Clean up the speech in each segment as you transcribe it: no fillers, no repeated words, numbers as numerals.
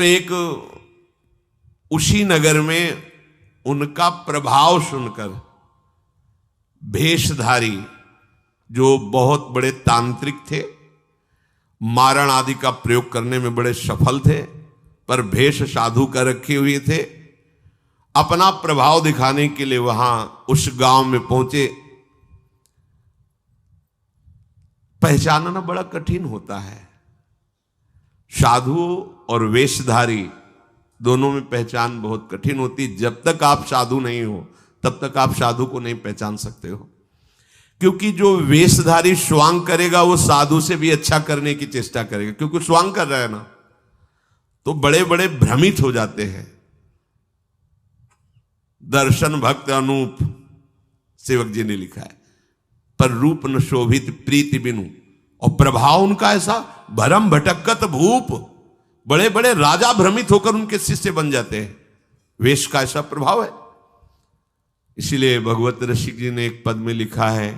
तो एक उसी नगर में उनका प्रभाव सुनकर भेषधारी जो बहुत बड़े तांत्रिक थे, मारण आदि का प्रयोग करने में बड़े सफल थे, पर भेष साधु का रखे हुए थे, अपना प्रभाव दिखाने के लिए वहां उस गांव में पहुंचे। पहचानना बड़ा कठिन होता है। साधु और वेशधारी दोनों में पहचान बहुत कठिन होती। जब तक आप साधु नहीं हो तब तक आप साधु को नहीं पहचान सकते हो, क्योंकि जो वेशधारी स्वांग करेगा वो साधु से भी अच्छा करने की चेष्टा करेगा, क्योंकि स्वांग कर रहा है ना, तो बड़े बड़े भ्रमित हो जाते हैं। दर्शन भक्त अनूप सेवक जी ने लिखा है, पर रूप न शोभित प्रीति बिनु, और प्रभाव उनका ऐसा भरम भटकत भूप, बड़े बड़े राजा भ्रमित होकर उनके शिष्य बन जाते हैं। वेश का ऐसा प्रभाव है। इसीलिए भगवत रसिक जी ने एक पद में लिखा है,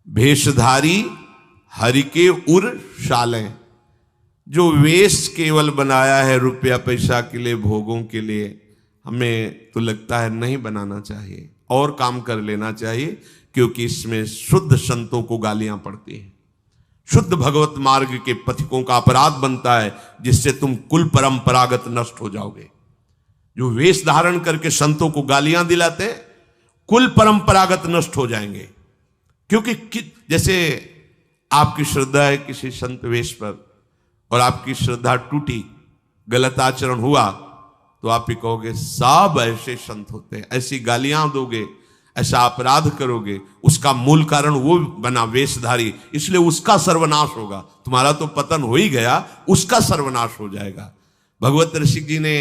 भेषधारी हरि के उर शाले। जो वेश केवल बनाया है रुपया पैसा के लिए, भोगों के लिए, हमें तो लगता है नहीं बनाना चाहिए, और काम कर लेना चाहिए, क्योंकि इसमें शुद्ध संतों को गालियां पड़ती हैं, शुद्ध भगवत मार्ग के पथिकों का अपराध बनता है, जिससे तुम कुल परंपरागत नष्ट हो जाओगे। जो वेश धारण करके संतों को गालियां दिलाते हैं, कुल परंपरागत नष्ट हो जाएंगे। क्योंकि जैसे आपकी श्रद्धा है किसी संत वेश पर, और आपकी श्रद्धा टूटी, गलत आचरण हुआ, तो आप ही कहोगे सब ऐसे संत होते हैं, ऐसी गालियां दोगे, ऐसा अपराध करोगे, उसका मूल कारण वो बना वेशधारी, इसलिए उसका सर्वनाश होगा। तुम्हारा तो पतन हो ही गया, उसका सर्वनाश हो जाएगा। भगवत ऋषि जी ने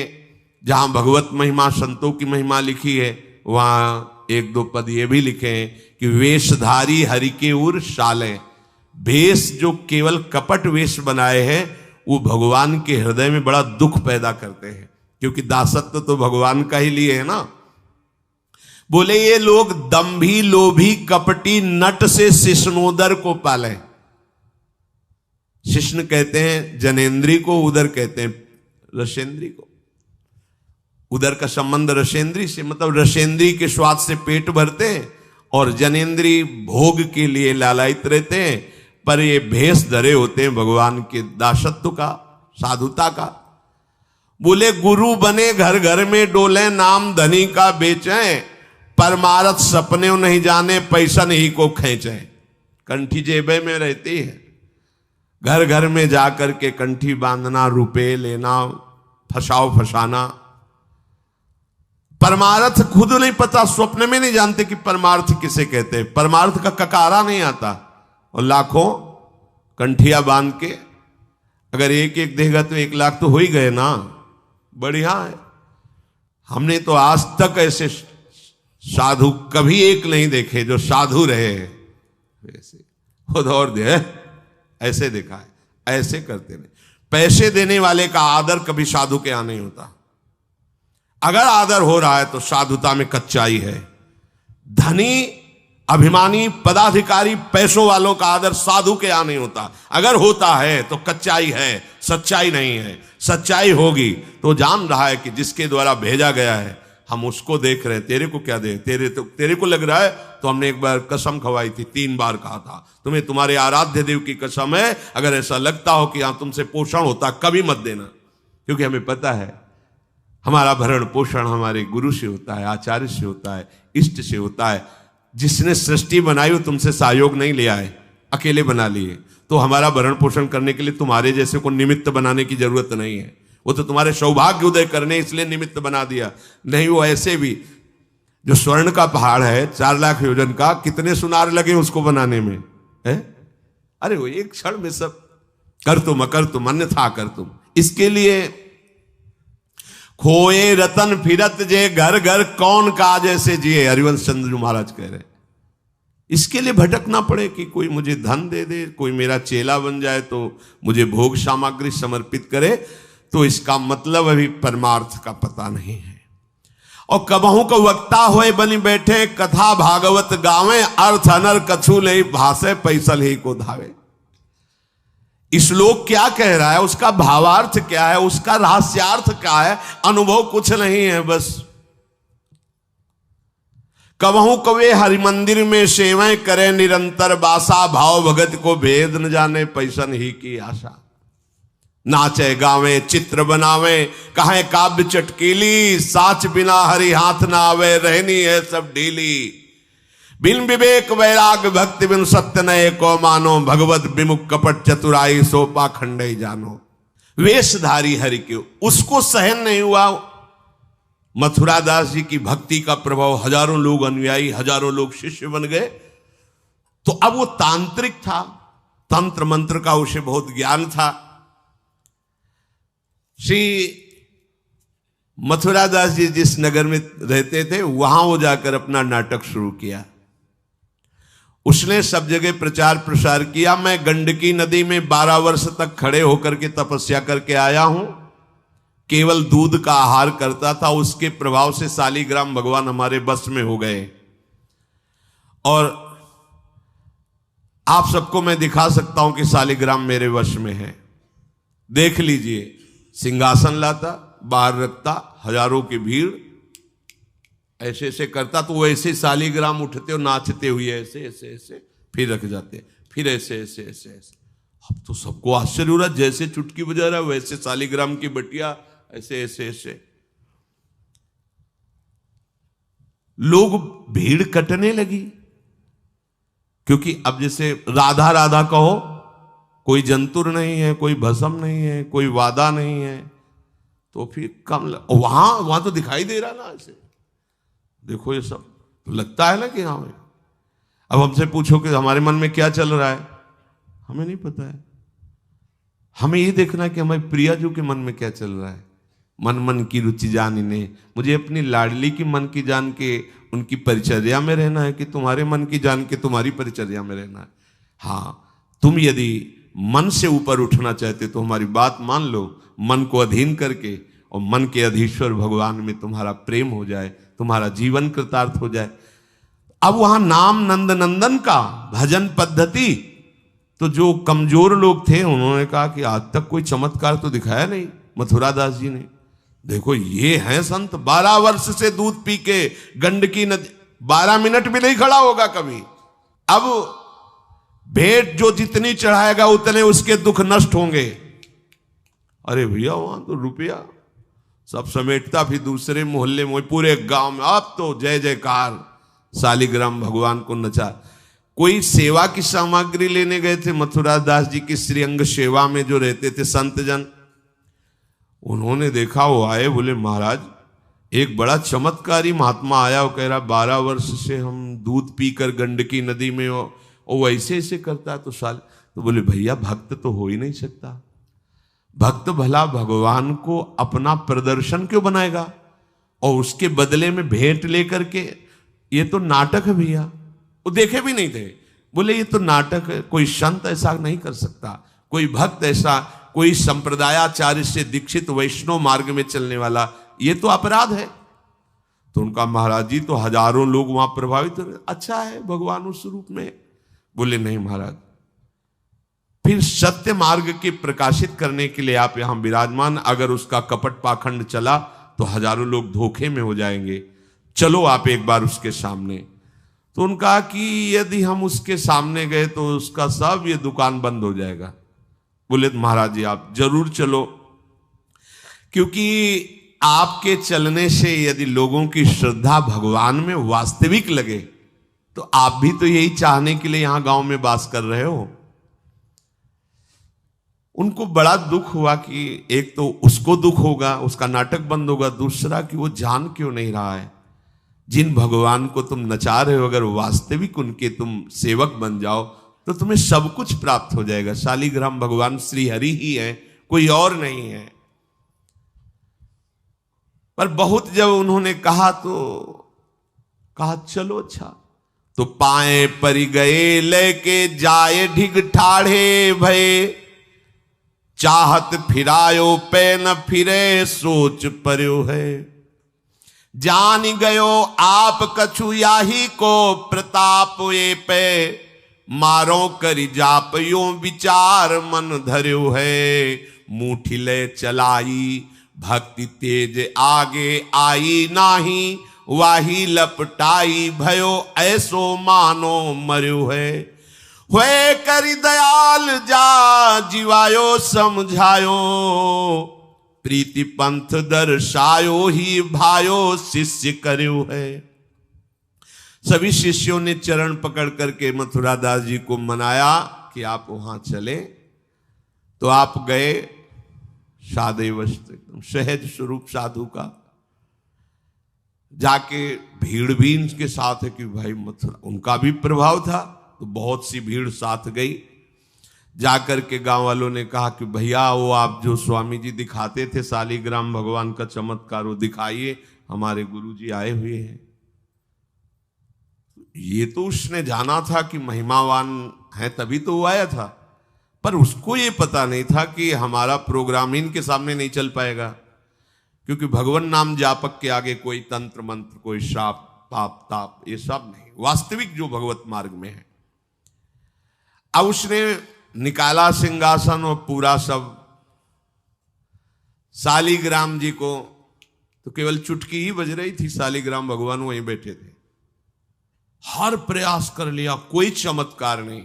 जहां भगवत महिमा, संतों की महिमा लिखी है, वहां एक दो पद ये भी लिखे हैं कि वेशधारी हरि के उर शाले। भेष जो केवल कपट वेश बनाए हैं, वो भगवान के हृदय में बड़ा दुख पैदा करते हैं, क्योंकि दासत्व तो भगवान का ही लिए है ना। बोले ये लोग दंभी लोभी कपटी नट से शिष्णोदर को पाले। शिष्ण कहते हैं जनेन्द्री को, उदर कहते हैं रसेंद्री को। उदर का संबंध रसेंद्री से, मतलब रसेंद्री के स्वाद से पेट भरते हैं, और जनेन्द्री भोग के लिए लालायित रहते हैं। पर ये भेष धरे होते हैं भगवान के दासत्व का, साधुता का। बोले गुरु बने घर घर में डोले, नाम धनी का बेचे, परमारथ सपने नहीं जाने, पैसा नहीं को खींचे। कंठी जेबे में रहती है, घर घर में जाकर के कंठी बांधना, रुपए लेना, फसाओ फसाना। परमार्थ खुद नहीं पता, स्वप्न में नहीं जानते कि परमार्थ किसे कहते हैं। परमार्थ का ककारा नहीं आता, और लाखों कंठिया बांध के अगर एक एक देगा तो 1 लाख तो हो ही गए ना, बढ़िया है। हमने तो आज तक ऐसे साधु कभी एक नहीं देखे जो साधु रहे वैसे और दे ऐसे देखा है, ऐसे करते नहीं। पैसे देने वाले का आदर कभी साधु के यहां नहीं होता। अगर आदर हो रहा है तो साधुता में कच्चाई है। धनी, अभिमानी, पदाधिकारी, पैसों वालों का आदर साधु के यहां नहीं होता। अगर होता है तो कच्चाई है, सच्चाई नहीं है। सच्चाई होगी तो जान रहा है कि जिसके द्वारा भेजा गया है, हम उसको देख रहे हैं। तेरे को क्या दे, तेरे को लग रहा है तो हमने एक बार कसम खवाई थी, 3 बार कहा था तुम्हें तुम्हारे आराध्य देव की कसम है, अगर ऐसा लगता हो कि यहां तुमसे पोषण होता कभी मत देना। क्योंकि हमें पता है हमारा भरण पोषण हमारे गुरु से होता है, आचार्य से होता है, इष्ट से होता है। जिसने सृष्टि बनाई वो तुमसे सहयोग नहीं लिया है, अकेले बना लिए। तो हमारा भरण पोषण करने के लिए तुम्हारे जैसे को निमित्त बनाने की जरूरत नहीं है। वो तो तुम्हारे सौभाग्य उदय करने इसलिए निमित्त बना दिया। नहीं, वो ऐसे भी जो स्वर्ण का पहाड़ है 4 लाख योजन का, कितने सुनार लगे उसको बनाने में है? अरे वो एक क्षण में सब कर तुम, अकर तुम, अन्यथा कर तुम। इसके लिए खोए रतन फिरत जे, घर घर कौन काज ऐसे जिए, हरिवंश चंद्र जी महाराज कह रहे। इसके लिए भटकना पड़े कि कोई मुझे धन दे दे, कोई मेरा चेला बन जाए तो मुझे भोग सामग्री समर्पित करे, तो इसका मतलब अभी परमार्थ का पता नहीं है। और कबहू को वक्ता होए बनी बैठे, कथा भागवत गावे, अर्थ अनर कछु ले भाषे, पैसल ही को धावे। श्लोक क्या कह रहा है, उसका भावार्थ क्या है, उसका रहस्यार्थ क्या है, अनुभव कुछ नहीं है। बस कबहू कवे हरि मंदिर में सेवाएं करे निरंतर बासा, भाव भगत को भेद न जाने पैसन ही की आशा। नाचे गावे चित्र बनावे कहे काव्य चटकीली, साच बिना हरि हाथ ना आवे रहनी है सब ढीली। बिन विवेक वैराग भक्ति बिन सत्य नये को मानो, भगवत विमुख कपट चतुराई सोपा खंडे जानो। वेशधारी हरि के उसको सहन नहीं हुआ मथुरा दास जी की भक्ति का प्रभाव, हजारों लोग अनुयायी, हजारों लोग शिष्य बन गए। तो अब वो तांत्रिक था, तंत्र मंत्र का उसे बहुत ज्ञान था। श्री मथुरा दास जी जिस नगर में रहते थे वहां वो जाकर अपना नाटक शुरू किया। उसने सब जगह प्रचार प्रसार किया। मैं गंडकी नदी में 12 वर्ष तक खड़े होकर के तपस्या करके आया हूं, केवल दूध का आहार करता था। उसके प्रभाव से शालिग्राम भगवान हमारे बस में हो गए। और आप सबको मैं दिखा सकता हूं कि शालिग्राम मेरे वश में है। देख लीजिए, सिंहासन लाता, बाहर रखता, हजारों की भीड़, ऐसे ऐसे करता तो वो ऐसे शालिग्राम उठते और नाचते हुए ऐसे ऐसे ऐसे फिर रख जाते, फिर ऐसे ऐसे ऐसे ऐसे। अब तो सबको आश्चर्य हो रहा, जैसे चुटकी बजा रहा वैसे शालिग्राम की बटिया ऐसे ऐसे ऐसे। लोग भीड़ कटने लगी, क्योंकि अब जैसे राधा राधा कहो, कोई जंतुर नहीं है, कोई भस्म नहीं है, कोई वादा नहीं है, तो फिर कम वहां तो दिखाई दे रहा ना ऐसे। देखो ये सब तो लगता है ना कि हाँ। अब हमसे पूछो कि हमारे मन में क्या चल रहा है, हमें नहीं पता है। हमें ये देखना है कि हमारे प्रियाजू के मन में क्या चल रहा है। मन मन की रुचि जान इन्हें, मुझे अपनी लाडली की मन की जान के उनकी परिचर्या में रहना है कि तुम्हारे मन की जान के तुम्हारी परिचर्या में रहना है। हाँ, तुम यदि मन से ऊपर उठना चाहते तो हमारी बात मान लो, मन को अधीन करके, और मन के अधीश्वर भगवान में तुम्हारा प्रेम हो जाए, तुम्हारा जीवन कृतार्थ हो जाए। अब वहां नाम नंद नंदन का भजन पद्धति, तो जो कमजोर लोग थे उन्होंने कहा कि आज तक कोई चमत्कार तो दिखाया नहीं मथुरा दास जी ने। देखो ये हैं संत, 12 वर्ष से दूध पी के गंडकी नदी, 12 मिनट भी नहीं खड़ा होगा कभी। अब भेंट जो जितनी चढ़ाएगा उतने उसके दुख नष्ट होंगे। अरे भैया वहां तो रुपया सब समेटता, फिर दूसरे मोहल्ले में, पूरे गांव में अब तो जय जयकार, शालिग्राम भगवान को नचा। कोई सेवा की सामग्री लेने गए थे मथुरा दास जी की श्रीअंग सेवा में जो रहते थे संत जन, उन्होंने देखा, वो आए, बोले महाराज एक बड़ा चमत्कारी महात्मा आया, वो कह रहा 12 वर्ष से हम दूध पीकर गंडकी नदी में, वो ऐसे ऐसे करता है। तो बोले भैया भक्त तो हो ही नहीं सकता, भक्त भला भगवान को अपना प्रदर्शन क्यों बनाएगा, और उसके बदले में भेंट लेकर के, ये तो नाटक है भैया। वो देखे भी नहीं थे, बोले ये तो नाटक है, कोई संत ऐसा नहीं कर सकता, कोई भक्त ऐसा, कोई संप्रदायाचार्य से दीक्षित वैष्णव मार्ग में चलने वाला, ये तो अपराध है। तो उनका महाराज जी तो हजारों लोग वहां प्रभावित हो रहे, अच्छा है भगवान उस रूप में। बोले नहीं महाराज, फिर सत्य मार्ग के प्रकाशित करने के लिए आप यहां विराजमान, अगर उसका कपट पाखंड चला तो हजारों लोग धोखे में हो जाएंगे, चलो आप एक बार उसके सामने। तो उनका कि यदि हम उसके सामने गए तो उसका सब ये दुकान बंद हो जाएगा। बोले महाराज जी आप जरूर चलो, क्योंकि आपके चलने से यदि लोगों की श्रद्धा भगवान में वास्तविक लगे तो आप भी तो यही चाहने के लिए यहां गांव में वास कर रहे हो। उनको बड़ा दुख हुआ कि एक तो उसको दुख होगा, उसका नाटक बंद होगा, दूसरा कि वो जान क्यों नहीं रहा है जिन भगवान को तुम नचा रहे हो, अगर वास्तविक उनके तुम सेवक बन जाओ तो तुम्हें सब कुछ प्राप्त हो जाएगा। शालिग्राम भगवान श्री हरि ही है, कोई और नहीं है। पर बहुत जब उन्होंने कहा तो कहा चलो अच्छा, तो पाए परि गए लेके जाए ढिग ठाढ़े भये, चाहत फिरायो पे न फिरे सोच पर्यो है, जान गयो आप कछु याही को प्रताप ये पे, मारो करि जापयो विचार मन धर्यो है। मुठी ले चलाई भक्ति तेज आगे आई नाही, वाही लपटाई भयो ऐसो मानो मर्यो है। हुए करि दयाल जा जीवायो समझायो, प्रीति पंथ दर्शायो ही भायो शिष्य कर्यो है। सभी शिष्यों ने चरण पकड़ करके मथुरा दास जी को मनाया कि आप वहां चले। तो आप गए सादे वस्त्र, एकदम सहज स्वरूप साधु का। जाके भीड़ भी इनके साथ है कि भाई मथुरा, उनका भी प्रभाव था तो बहुत सी भीड़ साथ गई। जाकर के गांव वालों ने कहा कि भैया वो आप जो स्वामी जी दिखाते थे शालिग्राम भगवान का चमत्कार, वो दिखाइए, हमारे गुरुजी आए हुए हैं। ये तो उसने जाना था कि महिमावान है तभी तो वो आया था, पर उसको ये पता नहीं था कि हमारा प्रोग्राम इनके सामने नहीं चल पाएगा, क्योंकि भगवान नाम जापक के आगे कोई तंत्र मंत्र, कोई श्राप पाप ताप, ये सब नहीं, वास्तविक जो भगवत मार्ग में है। अब उसने निकाला सिंहासन और पूरा सब, शालिग्राम जी को तो केवल चुटकी ही बज रही थी, शालिग्राम भगवान वहीं बैठे थे। हर प्रयास कर लिया, कोई चमत्कार नहीं।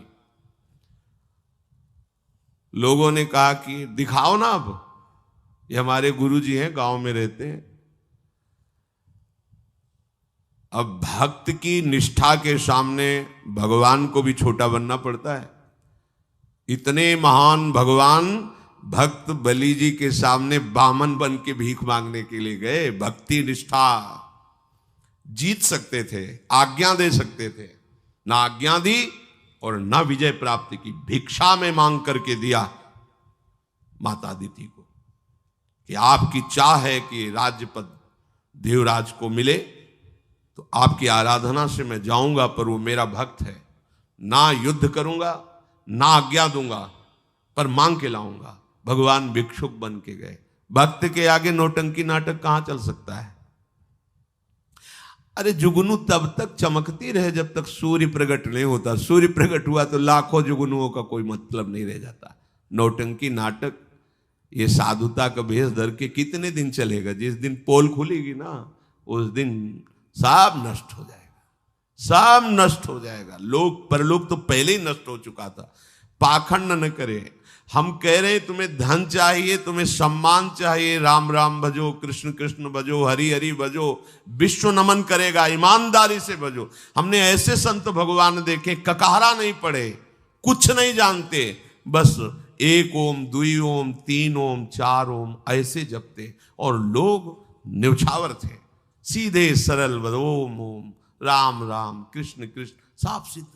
लोगों ने कहा कि दिखाओ ना, अब ये हमारे गुरुजी हैं, गांव में रहते हैं। अब भक्त की निष्ठा के सामने भगवान को भी छोटा बनना पड़ता है। इतने महान भगवान भक्त बलि जी के सामने बामन बन के भीख मांगने के लिए गए। भक्ति निष्ठा जीत सकते थे, आज्ञा दे सकते थे, ना आज्ञा दी और ना विजय प्राप्ति की। भिक्षा में मांग करके दिया माता अदिति को कि आपकी चाह है कि राज्य पद देवराज को मिले, तो आपकी आराधना से मैं जाऊंगा, पर वो मेरा भक्त है, ना युद्ध करूंगा ना आज्ञा दूंगा, पर मांग के लाऊंगा। भगवान भिक्षुक बन के गए। भक्त के आगे नौटंकी नाटक कहां चल सकता है? अरे जुगनू तब तक चमकती रहे जब तक सूर्य प्रकट नहीं होता। सूर्य प्रकट हुआ तो लाखों जुगनुओं का कोई मतलब नहीं रह जाता। नौटंकी नाटक, ये साधुता का भेष धर के कितने दिन चलेगा? जिस दिन पोल खुलेगी ना, उस दिन सब नष्ट हो जाएगा, सब नष्ट हो जाएगा। लोग परलोक तो पहले ही नष्ट हो चुका था। पाखंड न करे। हम कह रहे हैं तुम्हें धन चाहिए, तुम्हें सम्मान चाहिए, राम राम भजो, कृष्ण कृष्ण भजो, हरि हरि भजो, विश्व नमन करेगा, ईमानदारी से भजो। हमने ऐसे संत भगवान देखे, ककारा नहीं पढ़े, कुछ नहीं जानते, बस एक ओम, दुई ओम, तीन ओम, चार ओम ऐसे जपते, और लोग न्यौछावर थे, सीधे सरल ओम ओम, राम राम, कृष्ण कृष्ण, साफ सिद्ध।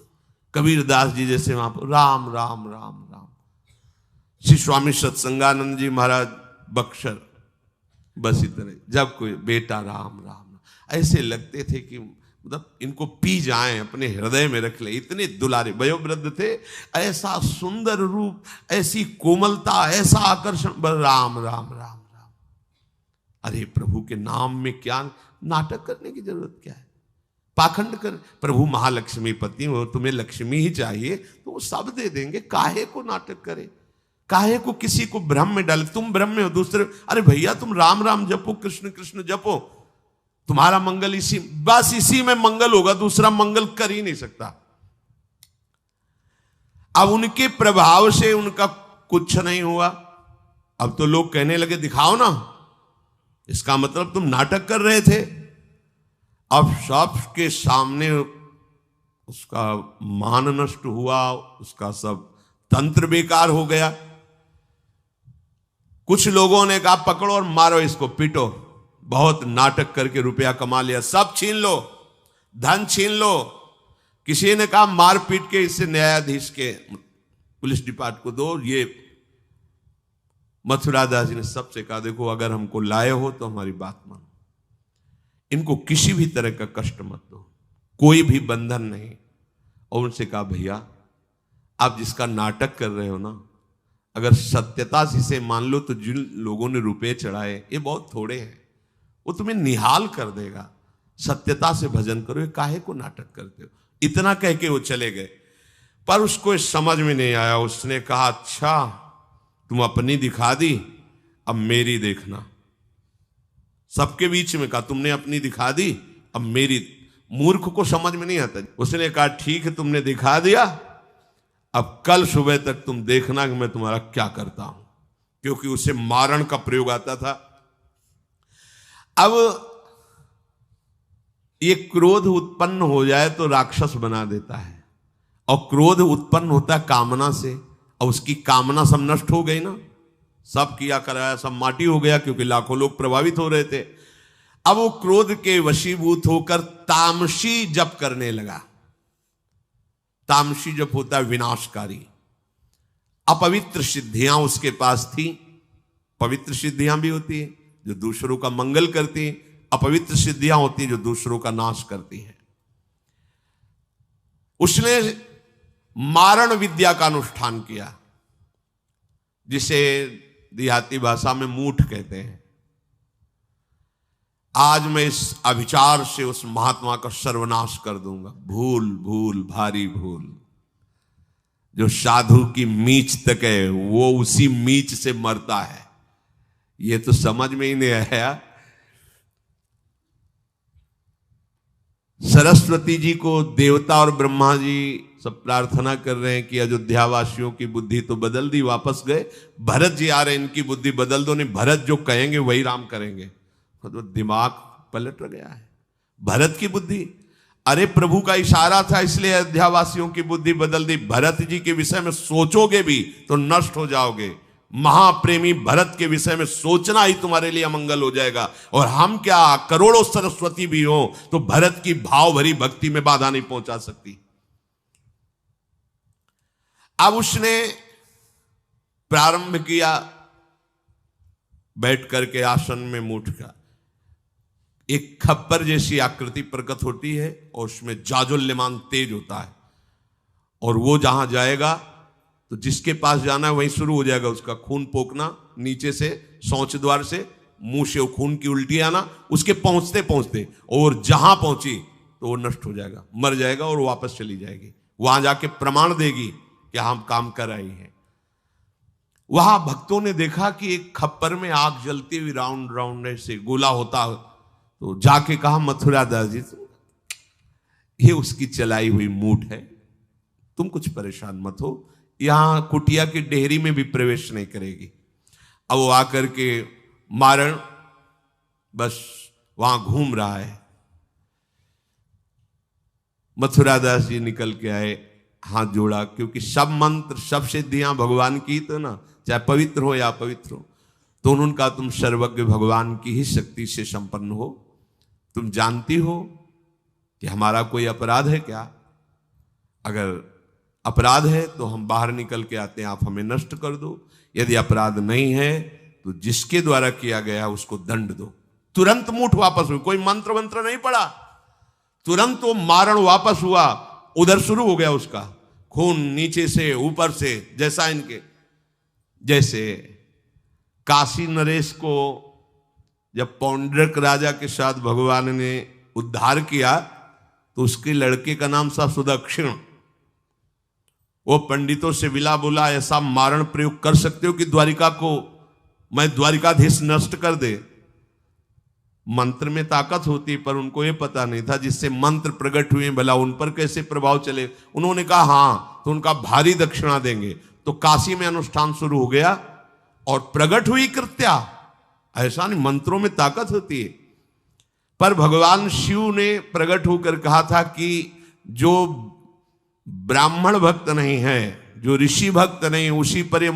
कबीर दास जी जैसे वहां पर राम राम राम राम। श्री स्वामी सत्संगानंद जी महाराज बक्सर, बस इतने। जब कोई बेटा राम राम, ऐसे लगते थे कि मतलब इनको पी जाएं, अपने हृदय में रख ले। इतने दुलारे वयोवृद्ध थे, ऐसा सुंदर रूप, ऐसी कोमलता, ऐसा आकर्षण, राम राम राम राम। अरे प्रभु के नाम में क्या नाटक करने की जरूरत क्या है? पाखंड कर। प्रभु महालक्ष्मी पति हो, तुम्हें लक्ष्मी ही चाहिए तो वो सब दे देंगे। काहे को नाटक करे? काहे को किसी को भ्रम में डाले? तुम भ्रम में हो, दूसरे, अरे भैया तुम राम राम जपो, कृष्ण कृष्ण जपो, तुम्हारा मंगल इसी, बस इसी में मंगल होगा, दूसरा मंगल कर ही नहीं सकता। अब उनके प्रभाव से उनका कुछ नहीं हुआ। अब तो लोग कहने लगे दिखाओ ना, इसका मतलब तुम नाटक कर रहे थे। अब सबके सामने उसका मान नष्ट हुआ, उसका सब तंत्र बेकार हो गया। कुछ लोगों ने कहा पकड़ो और मारो इसको, पीटो, बहुत नाटक करके रुपया कमा लिया, सब छीन लो, धन छीन लो। किसी ने कहा मार पीट के इससे न्यायाधीश के, पुलिस डिपार्टमेंट को दो। ये मथुरा दास जी ने सबसे कहा देखो अगर हमको लाए हो तो हमारी बात मानो, इनको किसी भी तरह का कष्ट मत दो, कोई भी बंधन नहीं। और उनसे कहा भैया आप जिसका नाटक कर रहे हो ना, अगर सत्यता से इसे मान लो तो जिन लोगों ने रुपए चढ़ाए ये बहुत थोड़े हैं, वो तुम्हें निहाल कर देगा। सत्यता से भजन करो, ये काहे को नाटक करते हो? इतना कह के वो चले गए। पर उसको इस समझ में नहीं आया। उसने कहा अच्छा तुम अपनी दिखा दी, अब मेरी देखना। सबके बीच में कहा तुमने अपनी दिखा दी, अब मेरी। मूर्ख को समझ में नहीं आता। उसने कहा ठीक है तुमने दिखा दिया, अब कल सुबह तक तुम देखना कि मैं तुम्हारा क्या करता हूं। क्योंकि उसे मारण का प्रयोग आता था। अब ये क्रोध उत्पन्न हो जाए तो राक्षस बना देता है, और क्रोध उत्पन्न होता है कामना से, और उसकी कामना सब नष्ट हो गई ना, सब किया कराया सब माटी हो गया, क्योंकि लाखों लोग प्रभावित हो रहे थे। अब वो क्रोध के वशीभूत होकर तामसी जप करने लगा। तामसी जप होता है विनाशकारी। अपवित्र सिद्धियां उसके पास थी। पवित्र सिद्धियां भी होती है जो दूसरों का मंगल करती हैं, अपवित्र सिद्धियां होती हैं जो दूसरों का नाश करती हैं। उसने मारण विद्या का अनुष्ठान किया, जिसे देहाती भाषा में मूठ कहते हैं। आज मैं इस अभिचार से उस महात्मा का सर्वनाश कर दूंगा। भूल भूल भारी भूल। जो साधु की मीच तक है वो उसी मीच से मरता है, ये तो समझ में ही नहीं आया। सरस्वती जी को देवता और ब्रह्मा जी सब प्रार्थना कर रहे हैं कि अयोध्या वासियों की बुद्धि तो बदल दी, वापस गए। भरत जी आ रहे हैं, इनकी बुद्धि बदल दो, नहीं भरत जो कहेंगे वही राम करेंगे। तो दिमाग पलट गया है भरत की बुद्धि। अरे प्रभु का इशारा था इसलिए अयोध्या वासियों की बुद्धि बदल दी। भरत जी के विषय में सोचोगे भी तो नष्ट हो जाओगे। महाप्रेमी भरत के विषय में सोचना ही तुम्हारे लिए अमंगल हो जाएगा। और हम क्या, करोड़ों सरस्वती भी हो तो भरत की भाव भरी भक्ति में बाधा नहीं पहुंचा सकती। अब उसने प्रारंभ किया बैठ करके आसन में मूठ का। एक खप्पर जैसी आकृति प्रकट होती है और उसमें जाजुल्यमान तेज होता है, और वो जहां जाएगा तो जिसके पास जाना है वहीं शुरू हो जाएगा उसका खून पोकना, नीचे से शौच द्वार से मुंह से खून की उल्टी आना, उसके पहुंचते पहुंचते, और जहां पहुंची तो वो नष्ट हो जाएगा, मर जाएगा और वापस चली जाएगी। वहां जाके प्रमाण देगी कि हम काम कर रही हैं। वहां भक्तों ने देखा कि एक खप्पर में आग जलती हुई राउंड राउंड ऐसे गोला होता, तो जाके कहा मथुरा दास जी ये उसकी चलाई हुई मूठ है, तुम कुछ परेशान मत हो, यहां कुटिया की डेहरी में भी प्रवेश नहीं करेगी। अब वो आकर के मारण बस वहां घूम रहा है। मथुरा दास जी निकल के आए, हाथ जोड़ा, क्योंकि सब मंत्र सब सिद्धियां भगवान की, तो ना चाहे पवित्र हो या अपवित्र हो, तो उन्होंने कहा तुम सर्वज्ञ भगवान की ही शक्ति से संपन्न हो, तुम जानती हो कि हमारा कोई अपराध है क्या? अगर अपराध है तो हम बाहर निकल के आते हैं, आप हमें नष्ट कर दो। यदि अपराध नहीं है तो जिसके द्वारा किया गया उसको दंड दो। तुरंत मूठ वापस हुई, कोई मंत्र मंत्र नहीं पड़ा, तुरंत वो मारण वापस हुआ। उधर शुरू हो गया उसका खून, नीचे से ऊपर से, जैसा इनके जैसे काशी नरेश को जब पौंड्रक राजा के साथ भगवान ने उद्धार किया तो उसके लड़के का नाम था सुदक्षिण। वो पंडितों से विला बोला ऐसा मारण प्रयोग कर सकते हो कि द्वारिका को मैं द्वारिकाधीश नष्ट कर दे। मंत्र में ताकत होती, पर उनको ये पता नहीं था जिससे मंत्र प्रकट हुए भला उन पर कैसे प्रभाव चले। उन्होंने कहा हाँ, तो उनका भारी दक्षिणा देंगे। तो काशी में अनुष्ठान शुरू हो गया और प्रकट हुई कृत्या। ऐसा नहीं, मंत्रों में ताकत होती है। पर भगवान शिव ने प्रकट होकर कहा था कि जो ब्राह्मण भक्त नहीं है, जो ऋषि भक्त नहीं, उसी पर ये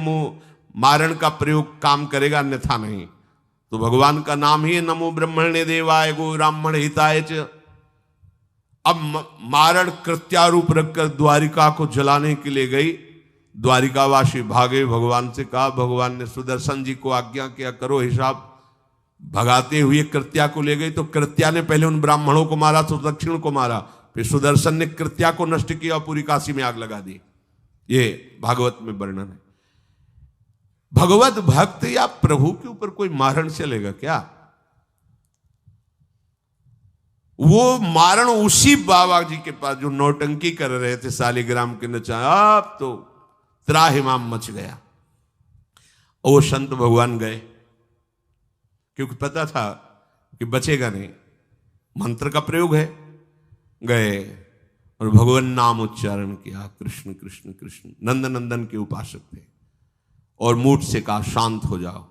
मारण का प्रयोग काम करेगा, अन्यथा नहीं। तो भगवान का नाम ही नमो ब्रह्मण्य देवाय गो ब्राह्मण हिताय च। अब मारण कृत्यारूप रखकर द्वारिका को जलाने के लिए गई। द्वारिकावासी भागे, भगवान से कहा, भगवान ने सुदर्शन जी को आज्ञा किया करो हिसाब। भगाते हुए कृत्या को ले गई, तो कृत्या ने पहले उन ब्राह्मणों को मारा, तो दक्षिण को मारा, फिर सुदर्शन ने कृत्या को नष्ट किया और पूरी काशी में आग लगा दी। ये भागवत में वर्णन है। भगवत भक्त या प्रभु के ऊपर कोई मारण चलेगा क्या? वो मारण उसी बाबा जी के पास जो नौटंकी कर रहे थे शालिग्राम के नचा, अब तो त्राहिमाम मच गया। और वो संत भगवान गए, क्योंकि पता था कि बचेगा नहीं, मंत्र का प्रयोग है। गए और भगवान नाम उच्चारण किया, कृष्ण कृष्ण कृष्ण। नंद नंदन के उपासक थे। और मूठ से कहा शांत हो जाओ,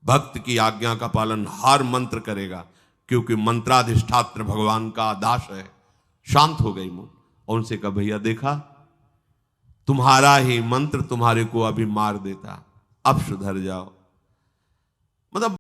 भक्त की आज्ञा का पालन हर मंत्र करेगा, क्योंकि मंत्राधिष्ठात्र भगवान का दास है। शांत हो गई मूठ। और उनसे कहा भैया देखा, तुम्हारा ही मंत्र तुम्हारे को अभी मार देता, अब सुधर जाओ। मतलब